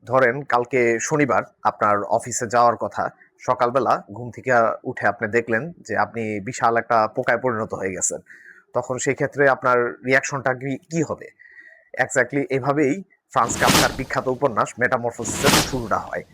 ধরেন কালকে শনিবার আপনার অফিসে যাওয়ার কথা। সকালবেলা ঘুম থেকে উঠে আপনি দেখলেন যে আপনি বিশাল একটা পোকায় পরিণত হয়ে গেছেন। তখন সেই ক্ষেত্রে আপনার রিঅ্যাকশনটা কি কি হবে? এক্স্যাক্টলি এভাবেই ফ্রান্স কাফকার বিখ্যাত উপন্যাস মেটামরফোসিসের শুরুটা হয়।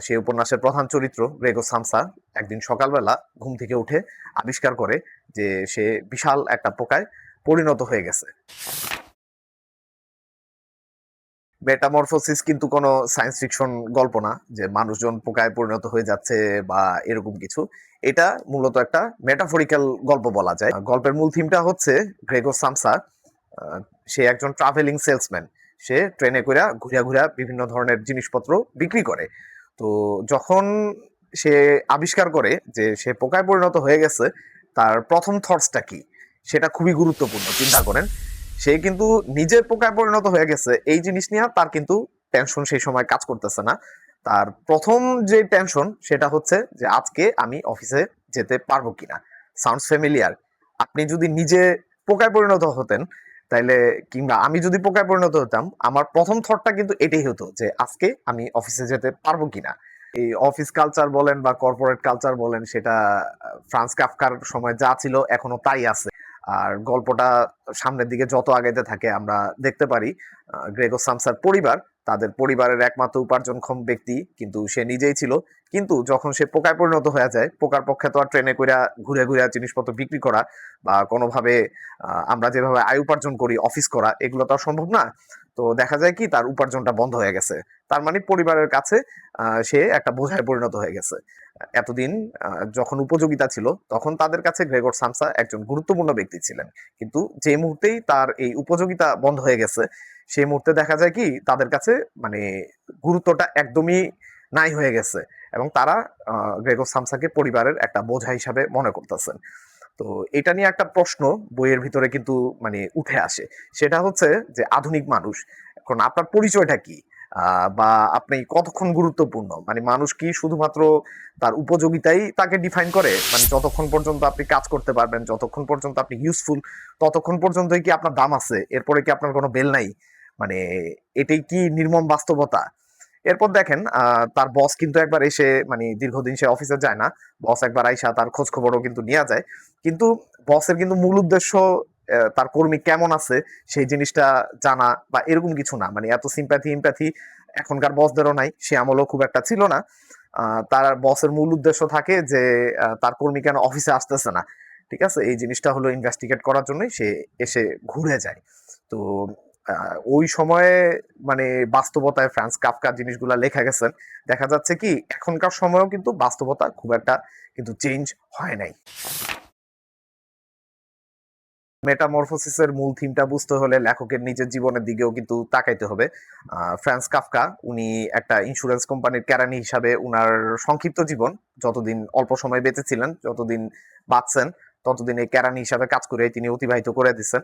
সেই উপন্যাসের প্রধান চরিত্র গ্রেগো সামসা একদিন সকালবেলা ঘুম থেকে উঠে আবিষ্কার করে যে সে বিশাল একটা পোকায় পরিণত হয়ে গেছে। মেটামরফোসিস কিন্তু কোনো সায়েন্স ফিকশন গল্প না যে মানুষজন পোকায় পরিণত হয়ে যাচ্ছে বা এরকম কিছু। এটা মূলত একটা মেটাফরিক্যাল গল্প বলা যায়। গল্পের মূল থিমটা হচ্ছে গ্রেগো সামসা আহ, সে একজন ট্রাভেলিং সেলসম্যান। সে ট্রেনে করে ঘুরে ঘুরে বিভিন্ন ধরনের জিনিসপত্র বিক্রি করে। তো যখন সে আবিষ্কার করে যে সে পোকায় পরিণত হয়ে গেছে, তার প্রথম থটসটা কি সেটা খুবই গুরুত্বপূর্ণ। চিন্তা করেন, সে কিন্তু নিজে পোকায় পরিণত হয়ে গেছে এই জিনিস নিয়ে তার কিন্তু টেনশন সেই সময় কাজ করতেছে না। তার প্রথম যে টেনশন সেটা হচ্ছে যে আজকে আমি অফিসে যেতে পারবো কিনা। Sounds familiar? আপনি যদি নিজে পোকায় পরিণত হতেন, তাইলে কিংবা আমি যদি পোকায় পরিণত হতাম, আমার প্রথম থটটা কিন্তু এটাই হতো যে আজকে আমি অফিসে যেতে পারবো কিনা। এই অফিস কালচার বলেন বা কর্পোরেট কালচার বলেন, সেটা ফ্রান্স কাফকার সময় যা ছিল এখনো তাই আছে। আর গল্পটা সামনের দিকে যত আগাইতে থাকে আমরা দেখতে পারি গ্রেগো সামসার পরিবার, তাদের পরিবারের একমাত্র উপার্জনক্ষম ব্যক্তি কিন্তু সে নিজেই ছিল। কিন্তু যখন সে পোকায় পরিণত হয়ে যায়, পোকার পক্ষে তো আর ট্রেনে কইরা ঘুরে ঘুরে জিনিসপত্র বিক্রি করা বা কোনোভাবে আমরা যেভাবে আয় উপার্জন করি অফিস করা, এগুলো তো আর সম্ভব না। তো দেখা যায় কি তার উপার্জনটা বন্ধ হয়ে গেছে। তার মানে পরিবারের কাছে সে একটা বোঝায় পরিণত হয়ে গেছে। এতদিন যখন উপযোগিতা ছিল তখন তাদের কাছে গ্রেগর সামসা একজন গুরুত্বপূর্ণ ব্যক্তি ছিলেন। কিন্তু যে মুহূর্তেই তার এই উপযোগিতা বন্ধ হয়ে গেছে, সেই মুহূর্তে দেখা যায় কি তাদের কাছে মানে গুরুত্বটা একদমই নাই হয়ে গেছে। এবং তারা গ্রেগর সামসাকে পরিবারের একটা বোঝা হিসাবে মনে করতেছেন। তো এটা নিয়ে একটা প্রশ্ন বইয়ের ভিতরে কিন্তু মানে উঠে আসে। সেটা হচ্ছে যে আধুনিক মানুষ, এখন আপনার পরিচয়টা কি? বা আপনি কতক্ষণ গুরুত্বপূর্ণ? মানে মানুষ কি শুধুমাত্র তার উপযোগিতাই তাকে ডিফাইন করে? মানে যতক্ষণ পর্যন্ত আপনি কাজ করতে পারবেন, যতক্ষণ পর্যন্ত আপনি ইউজফুল, ততক্ষণ পর্যন্তই কি আপনার দাম আছে? এরপরে কি আপনার কোনো বেল নাই? মানে এটাই কি নির্মম বাস্তবতা? এরপর দেখেন তার বস কিন্তু একবার এসে মানে দীর্ঘদিন সে অফিসে যায় না। বস একবার আইসা তার খোঁজ খবরও কিন্তু নিয়ে যায়। কিন্তু বসের কিন্তু মূল উদ্দেশ্য তার কর্মী কেমন আছে সেই জিনিসটা জানা বা এরকম কিছু না। মানে এত সিম্প্যাথি ইম্প্যাথি এখনকার বসদেরও নাই, সে আমলও খুব একটা ছিল না। তার বসের মূল উদ্দেশ্য থাকে যে তার কর্মী কেন অফিসে আসতেছে না। ঠিক আছে, এই জিনিসটা হলো ইনভেস্টিগেট করার জন্যই সে এসে ঘুরে যায়। তো ওই সময়ে মানে বাস্তবতায় ফ্রান্স কাফকার জিনিসগুলা লেখা গেছেন। দেখা যাচ্ছে কি এখনকার সময়েও কিন্তু বাস্তবতা খুব একটা কিন্তু চেঞ্জ হয় নাই। মেটামরফোসিসের মূল থিমটা বুঝতে হলে লেখকের নিজের জীবনের দিকেও কিন্তু তাকাইতে হবে। ফ্রান্স কাফকা উনি একটা ইন্স্যুরেন্স কোম্পানির কেরানি হিসাবে উনার সংক্ষিপ্ত জীবন, যতদিন অল্প সময় বেঁচে ছিলেন, যতদিন বাঁচছেন, ততদিন এই কেরানি হিসাবে কাজ করে তিনি অতিবাহিত করে দিচ্ছেন।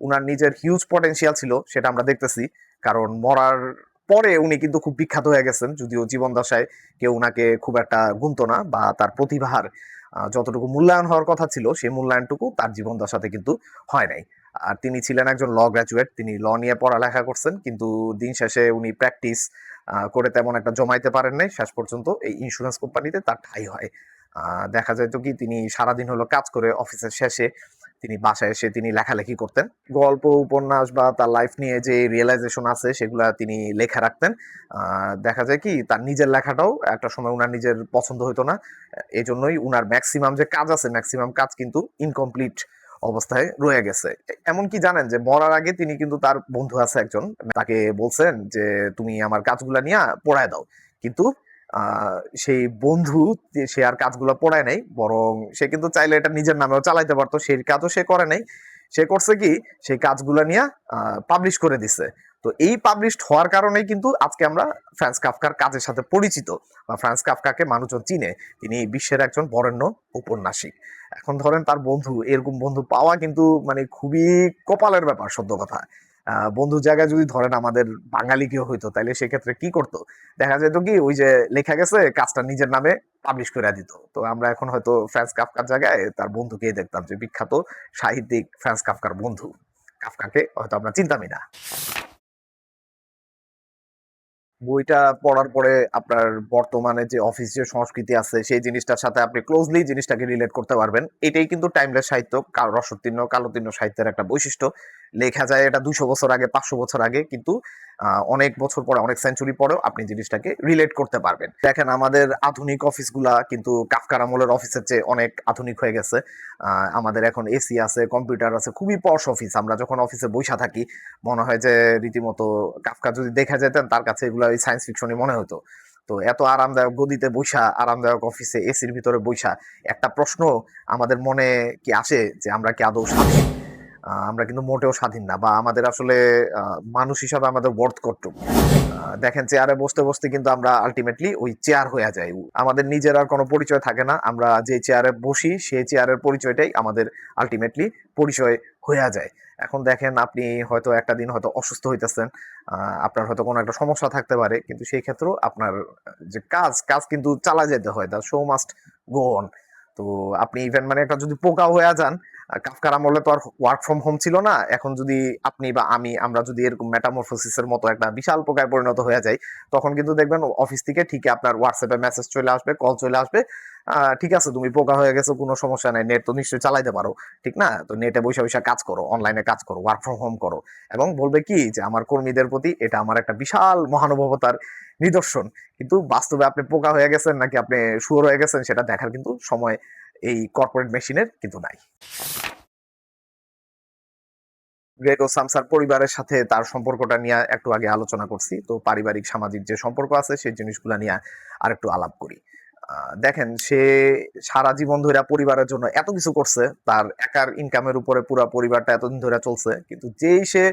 উনার নিজের হিউজ পটেনশিয়াল ছিল, সেটা আমরা দেখতেছি। কারণ মরার পরে উনি কিন্তু খুব বিখ্যাত হয়ে গেছেন, যদিও জীবন দশায় কেউ উনাকে খুব একটা গুনতো না বা তার প্রতিভার যতটুকু মূল্যায়ন হওয়ার কথা ছিল সেই মূল্যায়নটুকু তার জীবন দশাতে কিন্তু হয় নাই। আর তিনি ছিলেন একজন ল গ্রাজুয়েট, তিনি ল নিয়ে পড়ালেখা করছেন, কিন্তু দিন শেষে উনি প্র্যাকটিস করে তেমন একটা জমাইতে পারেন নাই। শেষ পর্যন্ত এই ইন্স্যুরেন্স কোম্পানিতে তার ঠাঁই হয়। দেখা যায় তো কি তিনি সারাদিন হলো কাজ করে অফিসের শেষে তিনি বাসায় এসে তিনি লেখালেখি করতেন। গল্প উপন্যাস বা তার লাইফ নিয়ে যে রিয়েলাইজেশন আছে সেগুলা তিনি লেখা রাখতেন। দেখা যায় কি তার নিজের লেখাটাও একটা সময় উনার নিজের পছন্দ হতো না। এই জন্যই উনার ম্যাক্সিমাম যে কাজ আছে, ম্যাক্সিমাম কাজ কিন্তু ইনকমপ্লিট অবস্থায় রয়ে গেছে। এমনকি জানেন যে মরার আগে তিনি কিন্তু তার বন্ধু আছে একজন, তাকে বলছেন যে তুমি আমার কাজগুলা নিয়ে পড়ায় দাও। কিন্তু সেই বন্ধু সে আর কাজগুলো পড়ায় নাই, বরং সে কিন্তু চাইলে এটা নিজের নামেও চালাইতে পারতো, সেই কাজও সে করে নাই। সে করছে কি সেই কাজগুলো নিয়ে পাবলিশ করে দিছে। তো এই পাবলিশড হওয়ার কারণেই কিন্তু আজকে আমরা ফ্রান্স কাফকার কাজের সাথে পরিচিত বা ফ্রান্স কাফকাকে মানুষজন চিনে। তিনি বিশ্বের একজন বরেণ্য ঔপন্যাসিক। এখন ধরেন তার বন্ধু, এরকম বন্ধু পাওয়া কিন্তু মানে খুবই কপালের ব্যাপার সত্য কথা। বন্ধু জায়গায় যদি ধরেন আমাদের বাঙালি কেউ হইতো তাহলে সেক্ষেত্রে কি করতো? দেখা যেত কি ওই যে লেখা গেছে কাজটা নিজের নামে পাবলিশ করে দিত। তো আমরা এখন হয়তো ফ্রান্স কাফকার জায়গায় তার বন্ধুকেই দেখতাম, যে বিখ্যাত সাহিত্যিক ফ্রান্স কাফকার বন্ধু। কাফকাকে হয়তো আমরা চিন্তামই না। বইটা পড়ার পরে আপনার বর্তমানে যে অফিস যে সংস্কৃতি আছে সেই জিনিসটার সাথে আপনি ক্লোজলি জিনিসটাকে রিলেট করতে পারবেন। এটাই কিন্তু টাইমলেস সাহিত্য, রসোত্তীর্ণ কালোত্তীর্ণ সাহিত্যের একটা বৈশিষ্ট্য। লেখা যায় এটা 200 বছর আগে, 500 বছর আগে, কিন্তু অনেক বছর পরে, অনেক সেঞ্চুরি পরেও আপনি জিনিসটাকে রিলেট করতে পারবেন। দেখেন আমাদের আধুনিক অফিসগুলা কিন্তু কাফকার আমলের অফিসের চেয়ে অনেক আধুনিক হয়ে গেছে। আমাদের এখন এসি আছে, কম্পিউটার আছে, খুবই পশ অফিস। আমরা যখন অফিসে বসে থাকি মনে হয় যে রীতিমতো কাফকা যদি দেখা যেতেন তার কাছে এগুলো ওই সায়েন্স ফিকশনই মনে হতো। তো এত আরামদায়ক গদিতে বৈশা, আরামদায়ক অফিসে এসির ভিতরে বৈশা একটা প্রশ্ন আমাদের মনে কি আসে যে আমরা কি আদৌ স্বাধীন? আমরা কিন্তু মোটেও স্বাধীন না, বা আমাদের আসলে মানুষ হিসাবে আমাদের ওয়ার্থ কতটুকু। দেখেন চেয়ারে বসতে বসতে কিন্তু আমরা আলটিমেটলি ওই চেয়ার হয়ে যাই, আমাদের নিজের আর কোনো পরিচয় থাকে না। আমরা যে চেয়ারে বসি সেই চেয়ারের পরিচয়টাই আমাদের আলটিমেটলি পরিচয় হয়ে যায়। এখন দেখেন আপনি হয়তো একটা দিন হয়তো অসুস্থ হইতেছেন, আপনার হয়তো কোনো একটা সমস্যা থাকতে পারে, কিন্তু সেই ক্ষেত্রেও আপনার যে কাজ কাজ কিন্তু চালা যেতে হয়, the show must go on. তো আপনি ইভেন মানে একটা যদি পোকা হয়ে যান, কাফকার আমলে তো আর ওয়ার্ক ফ্রম হোম ছিল না। এখন যদি আপনি বা আমরা যদি এরকম মেটামরফোসিসের মতো একটা বিশাল পোকায় পরিণত হয়ে যাই, তখন কিন্তু দেখবেন অফিস থেকে ঠিকই আপনার হোয়াটসঅ্যাপে মেসেজ চলে আসবে, কল চলে আসবে, ঠিক আছে তুমি পোকা হয়ে গেছো, কোনো সমস্যা নাই, নেট তো নিশ্চয়ই চালাইতে পারো, ঠিক না? তো নেটে বসে বসে কাজ করো, অনলাইনে কাজ করো, ওয়ার্ক ফ্রম হোম করো। এবং বলবে কি যে আমার কর্মীদের প্রতি এটা আমার একটা বিশাল মহানুভবতার নিদর্শন। কিন্তু বাস্তবে আপনি পোকা হয়ে গেছেন নাকি আপনি শুয়োর হয়ে গেছেন সেটা দেখার কিন্তু সময় এই কর্পোরেট মেশিনের কিন্তু নাই। গ্রেগো সামসার পরিবারের সাথে তার সম্পর্কটা নিয়ে একটু আগে আলোচনা করছি, তো পারিবারিক সামাজিক যে সম্পর্ক আছে সেই জিনিসগুলো নিয়ে আর একটু আলাপ করি। দেখেন সে সারা জীবন ধরে পরিবারের জন্য এত কিছু করছে, তার একার ইনকামের উপরে পুরো পরিবারটা এতদিন ধরে চলছে, কিন্তু যেই সে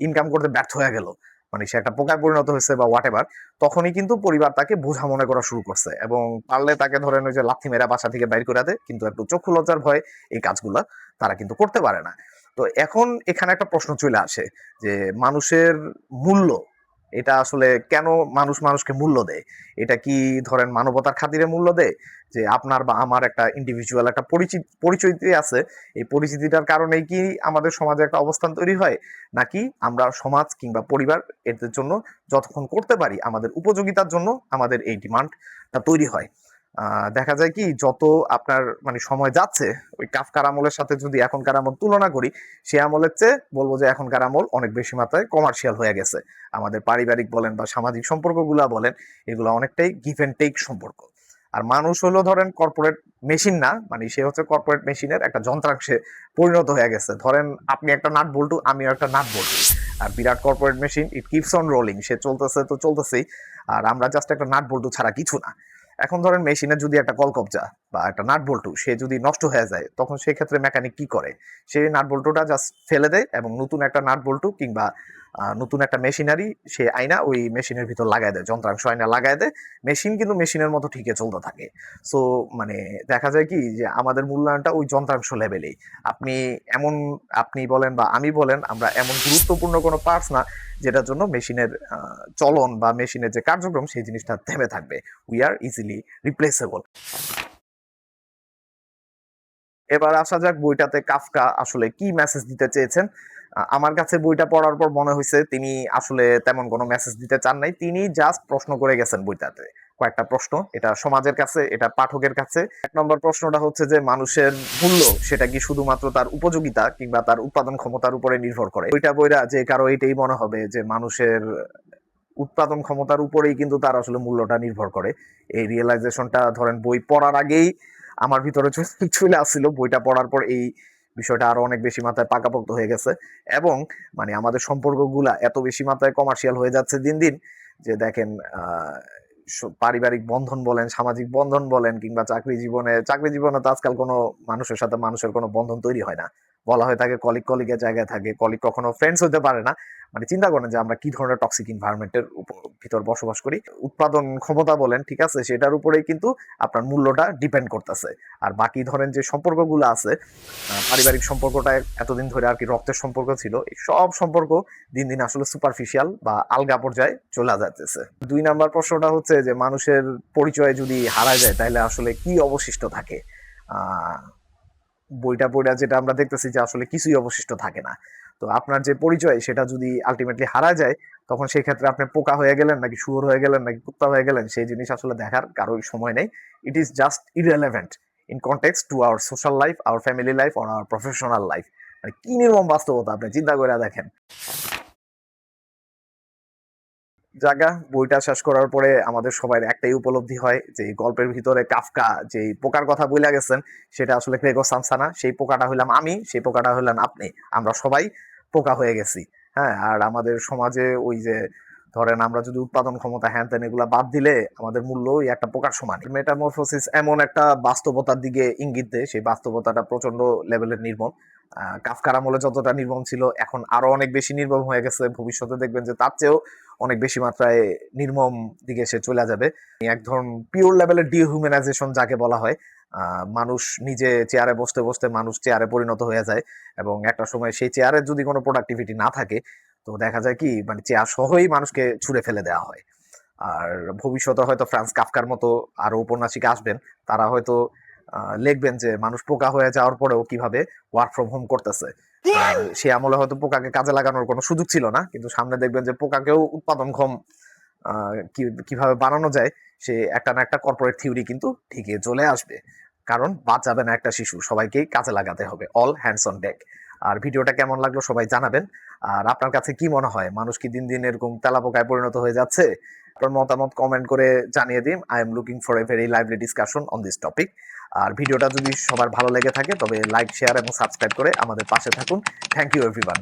ইনকাম করতে ব্যর্থ হয়ে গেল, মানে সে একটা পোকায় পরিণত হয়েছে বা হোয়াট এভার, তখনই কিন্তু পরিবার তাকে বোঝা মনে করা শুরু করছে, এবং পারলে তাকে ধরেন ওই যে লাথি মেরা বাসা থেকে বাইর করে দেয়, কিন্তু একটু চক্ষু লজ্জার ভয় এই কাজগুলা তারা কিন্তু করতে পারে না। তো এখন এখানে একটা প্রশ্ন চলে আসে যে মানুষের মূল্য, এটা আসলে কেন মানুষ মানুষকে মূল্য দেয়? এটা কি ধরেন মানবতার খাতিরে মূল্য দেয়, যে আপনার বা আমার একটা ইন্ডিভিজুয়াল একটা পরিচিতি আছে, এই পরিচিতিটার কারণেই কি আমাদের সমাজে একটা অবস্থান তৈরি হয়, নাকি আমরা সমাজ কিংবা পরিবার এদের জন্য যতক্ষণ করতে পারি আমাদের উপযোগিতার জন্য আমাদের এই ডিমান্ডটা তৈরি হয়? দেখা যায় কি যত আপনার মানে সময় যাচ্ছে, ওই কাফকার আমলের সাথে যদি এখনকার আমল তুলনা করি, সে আমলের চেয়ে বলবো যে এখনকার আমল অনেক বেশি মাত্রায় কমার্শিয়াল হয়ে গেছে। আমাদের পারিবারিক বলেন বা সামাজিক সম্পর্কগুলা বলেন, এগুলো অনেকটাই গিভ এন্ড টেক সম্পর্ক। আর মানুষ হলো ধরেন কর্পোরেট মেশিন না, মানে সে হচ্ছে কর্পোরেট মেশিনের একটা যন্ত্রাংশে পরিণত হয়ে গেছে। ধরেন আপনি একটা নাট বল্টু, আমিও একটা নাট বল্টু, আর বিরাট corporate machine it keeps on rolling, সে চলতেছে তো চলতেছেই, আর আমরা জাস্ট একটা নাট বল্টু ছাড়া কিছু না। এখন ধরেন মেশিনের যদি একটা কলকবজা বা একটা নাট বল্টু সে যদি নষ্ট হয়ে যায়, তখন সেই ক্ষেত্রে মেকানিক কি করে? সে নাট বল্টুটা জাস্ট ফেলে দেয় এবং নতুন একটা নাট বল্টু কিংবা নতুন একটা মেশিনারি সে আইনা ওই মেশিনের ভিতর লাগাই দেয়, যন্ত্রাংশ আইনা লাগাই দেয়। মেশিন কিন্তু মেশিনের মতো ঠিকই চলতে থাকে। সো মানে দেখা যায় কি যে আমাদের মূল্যায়নটা ওই যন্ত্রাংশ লেভেলেই। আপনি এমন, আপনি বলেন বা আমি বলেন, আমরা এমন গুরুত্বপূর্ণ কোনো পার্টস না যেটার জন্য মেশিনের চলন বা মেশিনের যে কার্যক্রম সেই জিনিসটা থেমে থাকবে। We are easily replaceable. এবার আসা যাক বইটাতে কাফকা আসলে কি মেসেজ দিতে চেয়েছেন। আমার কাছে বইটা পড়ার পর মনে হয়েছে তিনি আসলে তেমন কোনো মেসেজ দিতে চান নাই, তিনি জাস্ট প্রশ্ন করে গেছেন বইটাতে। কয়েকটা প্রশ্ন, এটা সমাজের কাছে, এটা পাঠকের কাছে। 1 নম্বর প্রশ্নটা হচ্ছে যে মানুষের মূল্য সেটা কি শুধুমাত্র তার উপযোগিতা কিংবা তার উৎপাদন ক্ষমতার উপরে নির্ভর করে? বইটা বইরা যে কারো এটাই মনে হবে যে মানুষের উৎপাদন ক্ষমতার উপরেই কিন্তু তার আসলে মূল্যটা নির্ভর করে। এই রিয়েলাইজেশনটা ধরেন বই পড়ার আগেই আমার ভিতরে চলে আসছিল, বইটা পড়ার পর এই বিষয়টা আরো অনেক বেশি মাত্রায় পাকাপোক্ত হয়ে গেছে। এবং মানে আমাদের সম্পর্কগুলা এত বেশি মাত্রায় কমার্শিয়াল হয়ে যাচ্ছে দিন দিন, যে দেখেন পারিবারিক বন্ধন বলেন, সামাজিক বন্ধন বলেন, কিংবা চাকরি জীবনে তো আজকাল কোনো মানুষের সাথে মানুষের কোনো বন্ধন তৈরি হয় না। বলা হয়ে থাকে কলিগ কলিগের জায়গায় থাকে, কলিগ কখনো ফ্রেন্ডস হতে পারে না। মানে চিন্তা করেন যে আমরা কি ধরনের টক্সিক এনভায়রনমেন্টের ভিতর বসবাস করি। উৎপাদন ক্ষমতা বলেন, ঠিক আছে, সেটার উপরেই কিন্তু আপনার মূল্যটা ডিপেন্ড করতেছে। আর বাকি ধরেন যে সম্পর্কগুলো আছে, পারিবারিক সম্পর্কটা এতদিন ধরে আর কি রক্তের সম্পর্ক ছিল, এই সব সম্পর্ক দিন দিন আসলে সুপারফিশিয়াল বা আলগা পর্যায়ে চলে যাচ্ছে। 2 নাম্বার প্রশ্নটা হচ্ছে যে মানুষের পরিচয় যদি হারায় যায় তাহলে আসলে কি অবশিষ্ট থাকে? আহ বইটা যেটা আমরা দেখতেছি যে আসলে কিছুই অবশিষ্ট থাকে না। তো আপনার যে পরিচয় সেটা যদি আলটিমেটলি হারা যায়, তখন সেই ক্ষেত্রে আপনি পোকা হয়ে গেলেন নাকি শুয়োর হয়ে গেলেন নাকি কুত্তা হয়ে গেলেন, সেই জিনিস আসলে দেখার কারোই সময় নেই। It is just irrelevant in context to our social life, our family life, or hour professional life. মানে কি নির্মম বাস্তবতা, আপনি চিন্তা করে দেখেন। জাগা বইটা শেষ করার পরে আমাদের সবার একটাই উপলব্ধি হয় যে এই গল্পের ভিতরে কাফকা যে পোকার কথা বলে গেছেন সেটা আসলে গ্রেগর সামসা না, সেই পোকাটা হইলাম আমি, সেই পোকাটা হইলাম আপনি। আমরা সবাই পোকা হয়ে গেছি। হ্যাঁ, আর আমাদের সমাজে ওই যে ধরেন আমরা যদি উৎপাদন ক্ষমতা হ্যান ত্যান এগুলা বাদ দিলে আমাদের মূল্য ওই একটা পোকার সমান। মেটামরফোসিস এমন একটা বাস্তবতার দিকে ইঙ্গিত দেয়, সেই বাস্তবতাটা প্রচন্ড লেভেলের নির্মম। কাফকার আমলে যতটা নির্মম ছিল এখন আরো অনেক বেশি নির্মম হয়ে গেছে, ভবিষ্যতে দেখবেন যে তার চেয়েও অনেক বেশি মাত্রায় নির্মম দিকে সে চলে যাবে। এক ধরনের পিওর লেভেলের ডিহিউম্যানাইজেশন যাকে বলা হয়, মানুষ নিজে চেয়ারে বসতে বসতে মানুষ চেয়ারে পরিণত হয়ে যায়, এবং একটা সময় সেই চেয়ারের যদি কোনো প্রোডাক্টিভিটি না থাকে তো দেখা যায় কি মানে চেয়ার সহই মানুষকে ছুঁড়ে ফেলে দেওয়া হয়। আর ভবিষ্যতে হয়তো ফ্রান্স কাফকার মতো আরো ঔপন্যাসিক আসবেন, তারা হয়তো লিখবেন যে মানুষ পোকা হয়ে যাওয়ার পরেও কিভাবে ওয়ার্ক ফ্রম হোম করতেছে। সে আমলে হয়তো পোকাকে কাজে লাগানোর কোনো সুযোগ ছিল না, কিন্তু সামনে দেখবেন যে পোকাকেও উৎপাদনক্ষম কিভাবে বানানো যায়, সে একটা না একটা কর্পোরেট থিওরি কিন্তু ঠিকই চলে আসবে। কারণ বাদ যাবে না একটা শিশু, সবাইকেই কাজে লাগাতে হবে, অল হ্যান্ডস অন ডেক। আর ভিডিওটা কেমন লাগলো সবাই জানাবেন। আর আপনার কাছে কি মনে হয়, মানুষ কি দিন দিন এরকম তেলাপোকায় পরিণত হয়ে যাচ্ছে? আপনার মতামত কমেন্ট করে জানিয়ে দিন। I am looking for a very lively discussion on this topic. আর ভিডিওটা যদি সবার ভালো লেগে থাকে তবে লাইক, শেয়ার এবং সাবস্ক্রাইব করে আমাদের পাশে থাকুন। Thank you everyone.